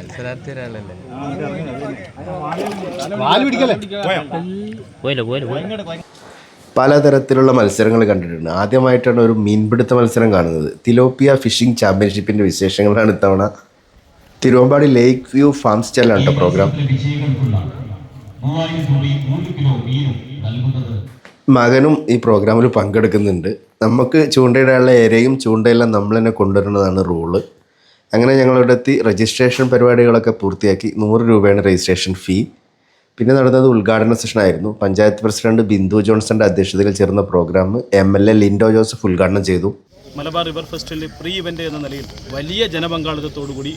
മത്സരാർത്ഥികളല്ലേ. പലതരത്തിലുള്ള മത്സരങ്ങൾ കണ്ടിട്ടുണ്ട്. ആദ്യമായിട്ടാണ് ഒരു മീൻപിടുത്ത മത്സരം കാണുന്നത്. തിലോപ്പിയ ഫിഷിംഗ് ചാമ്പ്യൻഷിപ്പിൻ്റെ വിശേഷങ്ങളാണ് ഇത്തവണ. തിരുവമ്പാടി ലേക്ക് വ്യൂ ഫാം സ്റ്റൈലാണ് കേട്ടോ പ്രോഗ്രാം. മകനും ഈ പ്രോഗ്രാമിൽ പങ്കെടുക്കുന്നുണ്ട്. നമുക്ക് ചൂണ്ടയിടാനുള്ള ഇരയും ചൂണ്ടയെല്ലാം നമ്മൾ തന്നെ കൊണ്ടുവരുന്നതാണ് റൂള്. അങ്ങനെ ഞങ്ങളിവിടെ എത്തി രജിസ്ട്രേഷൻ പരിപാടികളൊക്കെ പൂർത്തിയാക്കി. 100 രൂപയാണ് രജിസ്ട്രേഷൻ ഫീ. പിന്നെ നടന്നത് ഉദ്ഘാടന സെഷനായിരുന്നു. പഞ്ചായത്ത് പ്രസിഡന്റ് ബിന്ദു ജോൺസന്റെ അധ്യക്ഷതയിൽ ചേർന്ന പ്രോഗ്രാം MLA ലിൻഡോ ജോസഫ് ഉദ്ഘാടനം ചെയ്തു. മലബാർ റിവർ ഫെസ്റ്റിവലിൻ്റെ പ്രീ ഇവൻ്റ് എന്ന നിലയിൽ വലിയ ജനപങ്കാളിത്തത്തോടുകൂടി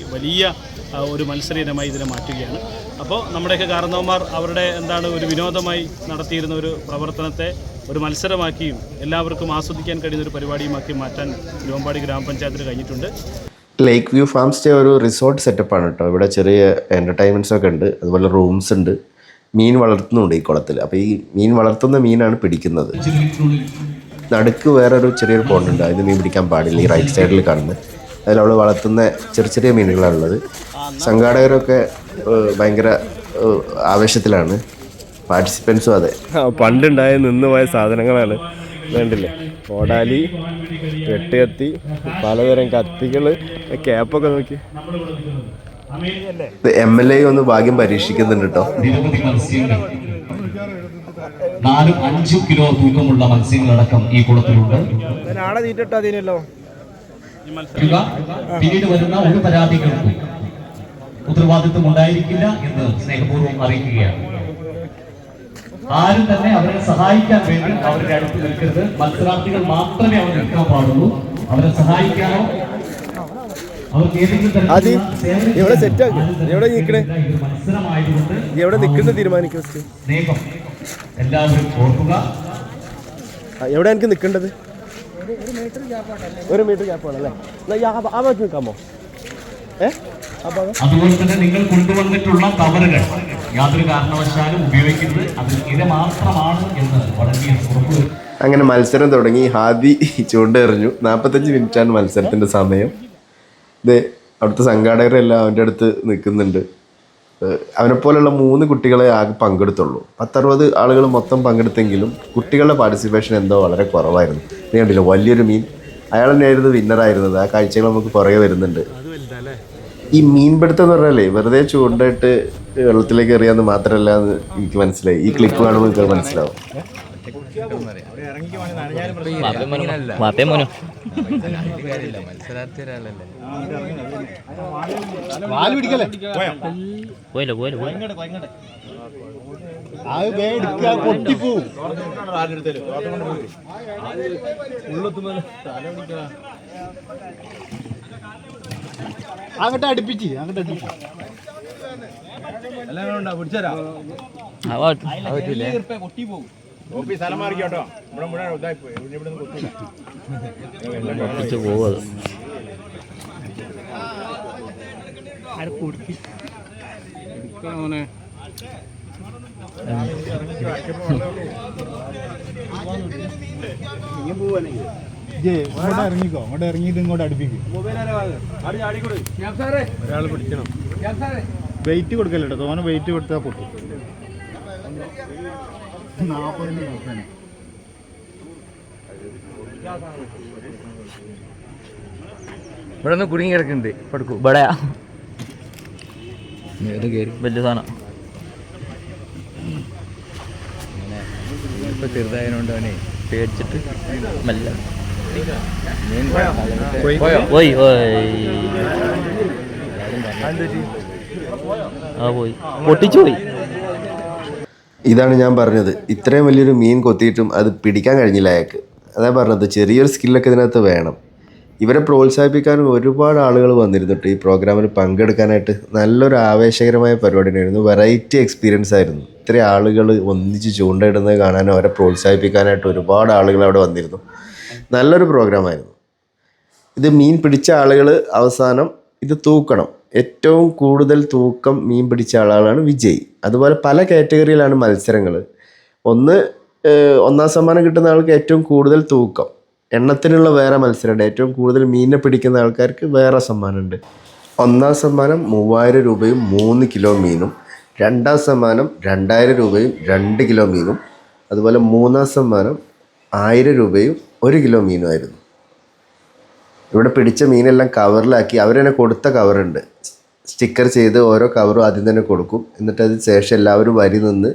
ഒരു മത്സര ഇനമായി ഇതിനെ മാറ്റുകയാണ്. അപ്പോൾ നമ്മുടെയൊക്കെ കാരണവന്മാർ അവരുടെ ഒരു വിനോദമായി നടത്തിയിരുന്ന ഒരു പ്രവർത്തനത്തെ ഒരു മത്സരമാക്കിയും എല്ലാവർക്കും ആസ്വദിക്കാൻ കഴിയുന്ന ഒരു പരിപാടിയുമാക്കി മാറ്റാൻ തിരുവമ്പാടി ഗ്രാമപഞ്ചായത്തിന് കഴിഞ്ഞിട്ടുണ്ട്. ലേക്ക് വ്യൂ ഫാം സ്റ്റേ ഒരു റിസോർട്ട് സെറ്റപ്പാണ് കേട്ടോ. ഇവിടെ ചെറിയ എൻ്റർടൈൻമെൻറ്റ്സൊക്കെ ഉണ്ട്. അതുപോലെ റൂംസ് ഉണ്ട്. മീൻ വളർത്തുന്നുണ്ട് ഈ കുളത്തിൽ. അപ്പോൾ ഈ മീൻ വളർത്തുന്ന മീനാണ് പിടിക്കുന്നത്. നടുക്ക് വേറൊരു ചെറിയൊരു പോണ്ടുണ്ട്. അതിന് മീൻ പിടിക്കാൻ പാടില്ല. ഈ റൈറ്റ് സൈഡിൽ കാണുന്നത് അതിലവിടെ വളർത്തുന്ന ചെറിയ മീനുകളാണുള്ളത്. സംഘാടകരൊക്കെ ഭയങ്കര ആവേശത്തിലാണ്. പാർട്ടിസിപ്പൻസും അതെ. പണ്ടുണ്ടായ നിന്നുപോയ സാധനങ്ങളാണ്. വേണ്ടില്ലേ, കോടാലി, വെട്ടുകത്തി, പലതരം കത്തികൾ, ക്യാപ്പൊക്കെ നോക്കി. MLA ഒന്ന് ഭാഗ്യം പരീക്ഷിക്കുന്നുണ്ട് കേട്ടോ. 4-5 കിലോ തൂക്കമുള്ള മത്സ്യങ്ങളടക്കം ഈ കുളത്തിലുണ്ട്. പിന്നീട് വരുന്ന ഒരു പരാതികൾക്കും ഉത്തരവാദിത്വം ഉണ്ടായിരിക്കില്ല എന്ന് സ്നേഹപൂർവ്വം അറിയിക്കുകയാണ്. ആരും തന്നെ അവരെ സഹായിക്കാൻ വേണ്ടി അവരുടെ അടുത്ത് നിൽക്കരുത്. മത്സരാർത്ഥികൾ മാത്രമേ അവർ നിൽക്കാൻ പാടുള്ളൂ. അവരെ സഹായിക്കാനോ അവർക്ക് ഏതെങ്കിലും തീരുമാനിക്കും. സ്നേഹം എല്ലാവരും ഓർക്കുക. എവിടെ എനിക്ക് നിൽക്കേണ്ടത്? 1 മീറ്റർ ഗ്യാപ്പാണല്ലേ? ആ ഭാഗത്ത് നിൽക്കാമോ? അതുപോലെ തന്നെ നിങ്ങൾ കൊണ്ടുവന്നിട്ടുള്ള കവറുകൾ യാതൊരു കാരണവശാലും ഉപയോഗിക്കരുത്. അത് ഇര മാത്രമാണ് എന്ന് വളരെ ഉറപ്പ്. അങ്ങനെ മത്സരം തുടങ്ങി. ഹാദി ചൂണ്ടെറിഞ്ഞു. 45 മിനിറ്റാണ് മത്സരത്തിൻ്റെ സമയം. ഇത് അവിടുത്തെ സംഘാടകരെല്ലാം അവൻ്റെ അടുത്ത് നിൽക്കുന്നുണ്ട്. അവനെപ്പോലുള്ള 3 കുട്ടികളെ ആകെ പങ്കെടുത്തുള്ളൂ. 10-60 ആളുകൾ മൊത്തം പങ്കെടുത്തെങ്കിലും കുട്ടികളുടെ പാർട്ടിസിപ്പേഷൻ എന്തോ വളരെ കുറവായിരുന്നു. നീ കണ്ടില്ല, വലിയൊരു മീൻ. അയാൾ തന്നെയായിരുന്നു വിന്നറായിരുന്നത്. ആ കാഴ്ചകൾ നമുക്ക് പുറകെ വരുന്നുണ്ട്. ഈ മീൻപിടുത്തം എന്ന് പറഞ്ഞാലേ വെറുതെ ചൂണ്ടയിട്ട് വെള്ളത്തിലേക്ക് എറിയാന്ന് മാത്രമല്ല എന്ന് എനിക്ക് മനസ്സിലായി. ഈ ക്ലിപ്പ് കാണുമ്പോൾ എനിക്ക് മനസ്സിലാവും. മത്സരാർത്ഥികളല്ലേ. അങ്ങോട്ട് അടുപ്പിച്ച് പോവത്. ഇറങ്ങിക്കോ. അങ്ങോട്ട് ഇറങ്ങിയിട്ട് ഇങ്ങോട്ട് അടുപ്പിക്കും. ഒരാൾ പിടിക്കണം. വെയിറ്റ് കൊടുക്കല്ലോ കേട്ടോ. തോനെ വെയിറ്റ് കൊടുത്താൽ പൊട്ടും. 40 നോക്കാണ്. ഇവിടെ ഒന്ന് കുടുങ്ങി കിടക്കുന്നുണ്ട്. പടുക്കൂ ഇവിടെ വലിയ സാധനം. ഇപ്പൊ ചെറുതായതുകൊണ്ട് അവനെ പേടിച്ചിട്ട് മെല്ലെ പോയി പൊട്ടിച്ചു പോയി. ഇതാണ് ഞാൻ പറഞ്ഞത്. ഇത്രയും വലിയൊരു മീൻ കൊത്തിയിട്ടും അത് പിടിക്കാൻ കഴിഞ്ഞില്ല അയാൾക്ക്. അതാ പറഞ്ഞത്, ചെറിയൊരു സ്കില്ലൊക്കെ ഇതിനകത്ത് വേണം. ഇവരെ പ്രോത്സാഹിപ്പിക്കാനും ഒരുപാട് ആളുകൾ വന്നിരുന്നിട്ട് ഈ പ്രോഗ്രാമിൽ പങ്കെടുക്കാനായിട്ട്. നല്ലൊരു ആവേശകരമായ പരിപാടിയായിരുന്നു. വെറൈറ്റി എക്സ്പീരിയൻസ് ആയിരുന്നു. ഇത്രയും ആളുകൾ ഒന്നിച്ച് ചൂണ്ടയിടുന്നത് കാണാനും അവരെ പ്രോത്സാഹിപ്പിക്കാനായിട്ട് ഒരുപാട് ആളുകൾ അവിടെ വന്നിരുന്നു. നല്ലൊരു പ്രോഗ്രാമായിരുന്നു. ഇത് മീൻ പിടിച്ച ആളുകൾ അവസാനം ഇത് തൂക്കണം. ഏറ്റവും കൂടുതൽ തൂക്കം മീൻ പിടിച്ച ആളുകളാണ് വിജയി. അതുപോലെ പല കാറ്റഗറിയിലാണ് മത്സരങ്ങൾ. ഒന്നാം സമ്മാനം കിട്ടുന്ന ആൾക്ക് ഏറ്റവും കൂടുതൽ തൂക്കം, എണ്ണത്തിനുള്ള വേറെ മത്സരമുണ്ട്. ഏറ്റവും കൂടുതൽ മീനിനെ പിടിക്കുന്ന ആൾക്കാർക്ക് വേറെ സമ്മാനമുണ്ട്. ഒന്നാം സമ്മാനം 3000 രൂപയും 3 കിലോ മീനും, രണ്ടാം സമ്മാനം 2000 രൂപയും 2 കിലോ മീനും, അതുപോലെ മൂന്നാം സമ്മാനം 1000 രൂപയും 1 കിലോ മീനുമായിരുന്നു. ഇവിടെ പിടിച്ച മീനെല്ലാം കവറിലാക്കി അവർ തന്നെ കൊടുത്ത കവറുണ്ട്, സ്റ്റിക്കർ ചെയ്ത് ഓരോ കവറും ആദ്യം തന്നെ കൊടുക്കും. എന്നിട്ട് അതിന് ശേഷം എല്ലാവരും വരി നിന്ന്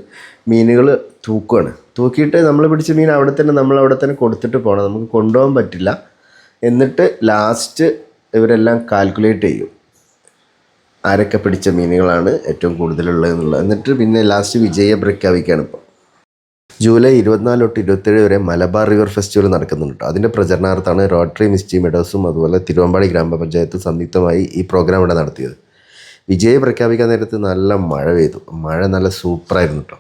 മീനുകൾ തൂക്കുകയാണ്. തൂക്കിയിട്ട് നമ്മൾ പിടിച്ച മീൻ അവിടെ തന്നെ കൊടുത്തിട്ട് പോകണം, നമുക്ക് കൊണ്ടുപോകാൻ പറ്റില്ല. എന്നിട്ട് ലാസ്റ്റ് ഇവരെല്ലാം കാൽക്കുലേറ്റ് ചെയ്യും ആരൊക്കെ പിടിച്ച മീനുകളാണ് ഏറ്റവും കൂടുതലുള്ളത് എന്നുള്ളത്. എന്നിട്ട് പിന്നെ ലാസ്റ്റ് വിജയെ പ്രഖ്യാപിക്കുകയാണ്. ഇപ്പോൾ ജൂലൈ 24 തൊട്ട് 27 വരെ മലബാർ റിവർ ഫെസ്റ്റിവൽ നടക്കുന്നുണ്ട്. അതിൻ്റെ പ്രചരണാർത്ഥമാണ് റോട്ടറി മിസ്റ്റി മെഡോസും അതുപോലെ തിരുവമ്പാടി ഗ്രാമപഞ്ചായത്ത് സംയുക്തമായി ഈ പ്രോഗ്രാം ഇവിടെ നടത്തിയത്. വിജയെ പ്രഖ്യാപിക്കാൻ നേരത്ത് നല്ല മഴ പെയ്തു. മഴ നല്ല സൂപ്പറായിരുന്നു കേട്ടോ.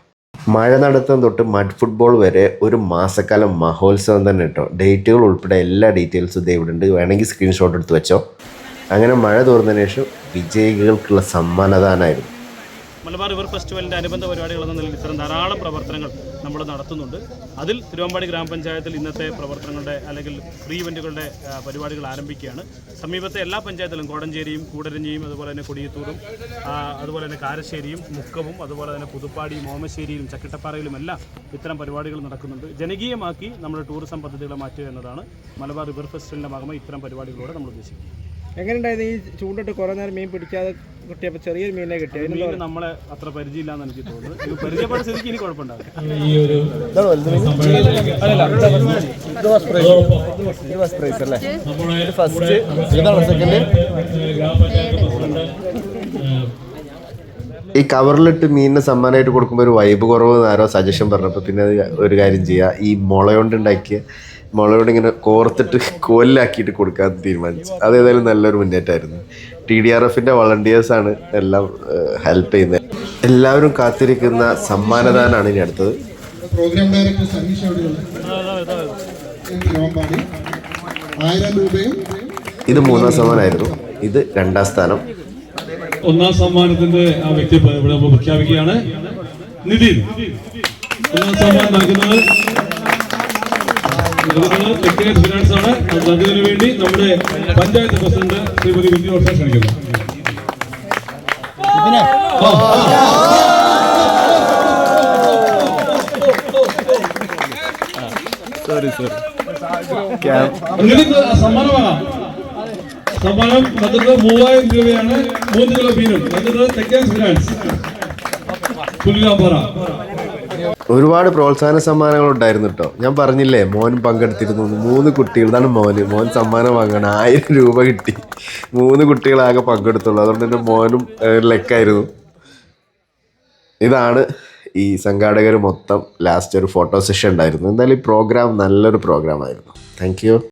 മഴ നടത്താൻ തൊട്ട് മഡ് ഫുട്ബോൾ വരെ ഒരു മാസക്കാലം മഹോത്സവം തന്നെ കേട്ടോ. ഡേറ്റുകൾ ഉൾപ്പെടെ എല്ലാ ഡീറ്റെയിൽസും ഇത് ഇവിടെ ഉണ്ട്, വേണമെങ്കിൽ സ്ക്രീൻഷോട്ട് എടുത്ത് വെച്ചോ. അങ്ങനെ മഴ തോർന്നതിന് ശേഷം വിജയികൾക്കുള്ള സമ്മാനദാനമായിരുന്നു. മലബാർ റിവർ ഫെസ്റ്റിവലിൻ്റെ അനുബന്ധ പരിപാടികൾ എന്ന നിലയിൽ ഇത്തരം ധാരാളം പ്രവർത്തനങ്ങൾ നമ്മൾ നടത്തുന്നുണ്ട്. അതിൽ തിരുവമ്പാടി ഗ്രാമപഞ്ചായത്തിൽ ഇന്നത്തെ പ്രവർത്തനങ്ങളുടെ അല്ലെങ്കിൽ ഫ്രീ ഇവൻറ്റുകളുടെ പരിപാടികൾ ആരംഭിക്കുകയാണ്. സമീപത്തെ എല്ലാ പഞ്ചായത്തിലും കോടഞ്ചേരിയും കൂടരഞ്ഞിയും അതുപോലെ തന്നെ കൊടിയത്തൂരും അതുപോലെ തന്നെ കാരശ്ശേരിയും മുക്കവും അതുപോലെ തന്നെ പുതുപ്പാടിയും ഓമശ്ശേരിയിലും ചക്കിട്ടപ്പാറയിലും എല്ലാം ഇത്തരം പരിപാടികൾ നടക്കുന്നുണ്ട്. ജനകീയമാക്കി നമ്മുടെ ടൂറിസം പദ്ധതികളെ മാറ്റുക എന്നതാണ് മലബാർ റിവർ ഫെസ്റ്റിവലിൻ്റെ ഭാഗമായി ഇത്തരം പരിപാടികളോടെ നമ്മൾ ഉദ്ദേശിക്കുന്നത്. എങ്ങനെയുണ്ടായിരുന്നു ഈ ചൂണ്ടിട്ട് കുറേ നേരം മീൻ പിടിക്കാതെ കിട്ടിയപ്പോൾ ചെറിയൊരു മീനെ കിട്ടിയത്? മീൻ നമ്മളെ അത്ര പരിചയമില്ലാന്ന് എനിക്ക് തോന്നുന്നു. ഇത് പരിചയപ്പെട്ട സ്ഥിതിക്ക് ഇനി കുഴപ്പമുണ്ടാകും. ഈ കവറിലിട്ട് മീനിന് സമ്മാനമായിട്ട് കൊടുക്കുമ്പോൾ ഒരു വൈബ് കുറവ് ആരോ സജഷൻ പറഞ്ഞപ്പോൾ പിന്നെ ഒരു കാര്യം ചെയ്യുക, ഈ മുളയോണ്ട് ഇങ്ങനെ കോർത്തിട്ട് കോലിലാക്കിയിട്ട് കൊടുക്കാൻ തീരുമാനിച്ചു. അതേതായാലും നല്ലൊരു മുന്നേറ്റമായിരുന്നു. TDRFൻ്റെ വളണ്ടിയേഴ്സാണ് എല്ലാം ഹെൽപ്പ് ചെയ്യുന്നത്. എല്ലാവരും കാത്തിരിക്കുന്ന സമ്മാനദാനമാണ് ഇനി അടുത്തത്. പ്രോഗ്രാം ഡയറക്ടർ സനീഷ് ഇത് 3ാം സമ്മാനമായിരുന്നു, ഇത് 2ാം സ്ഥാനം. 1ാം സമ്മാനത്തിന്റെ ആ വ്യക്തി ഇവിടെ നമ്മൾ പ്രഖ്യാപിക്കുകയാണ്. നിതിൻ 1ാം സമ്മാനം നൽകുന്നത് ഫിനാൻസ് ആണ്. അതിനു വേണ്ടി നമ്മുടെ പഞ്ചായത്ത് പ്രസിഡന്റ് ശ്രീമതി വിജയ വർഷം ക്ഷണിക്കുന്നു. സമ്മാനമാകാം. സമ്മാനം നൽകുന്നത് 3000 രൂപയാണ്. 3 കിലോ മീനും നൽകുന്നത് തെക്കൻ ഫിനാൻസ് പുല്ലുകാമ്പാറ. ഒരുപാട് പ്രോത്സാഹന സമ്മാനങ്ങൾ ഉണ്ടായിരുന്നു കേട്ടോ. ഞാൻ പറഞ്ഞില്ലേ മോനും പങ്കെടുത്തിരുന്നു. 3 കുട്ടികൾ, ഇതാണ് മോൻ സമ്മാനം വാങ്ങണം. 1000 രൂപ കിട്ടി. 3 കുട്ടികളാകെ പങ്കെടുത്തുള്ളൂ. അതുകൊണ്ട് തന്നെ മോനും ലക്കായിരുന്നു. ഇതാണ് ഈ സംഘാടകർ മൊത്തം ലാസ്റ്റ് ഒരു ഫോട്ടോ സെഷൻ ഉണ്ടായിരുന്നു. എന്തായാലും ഈ പ്രോഗ്രാം നല്ലൊരു പ്രോഗ്രാമായിരുന്നു. Thank you.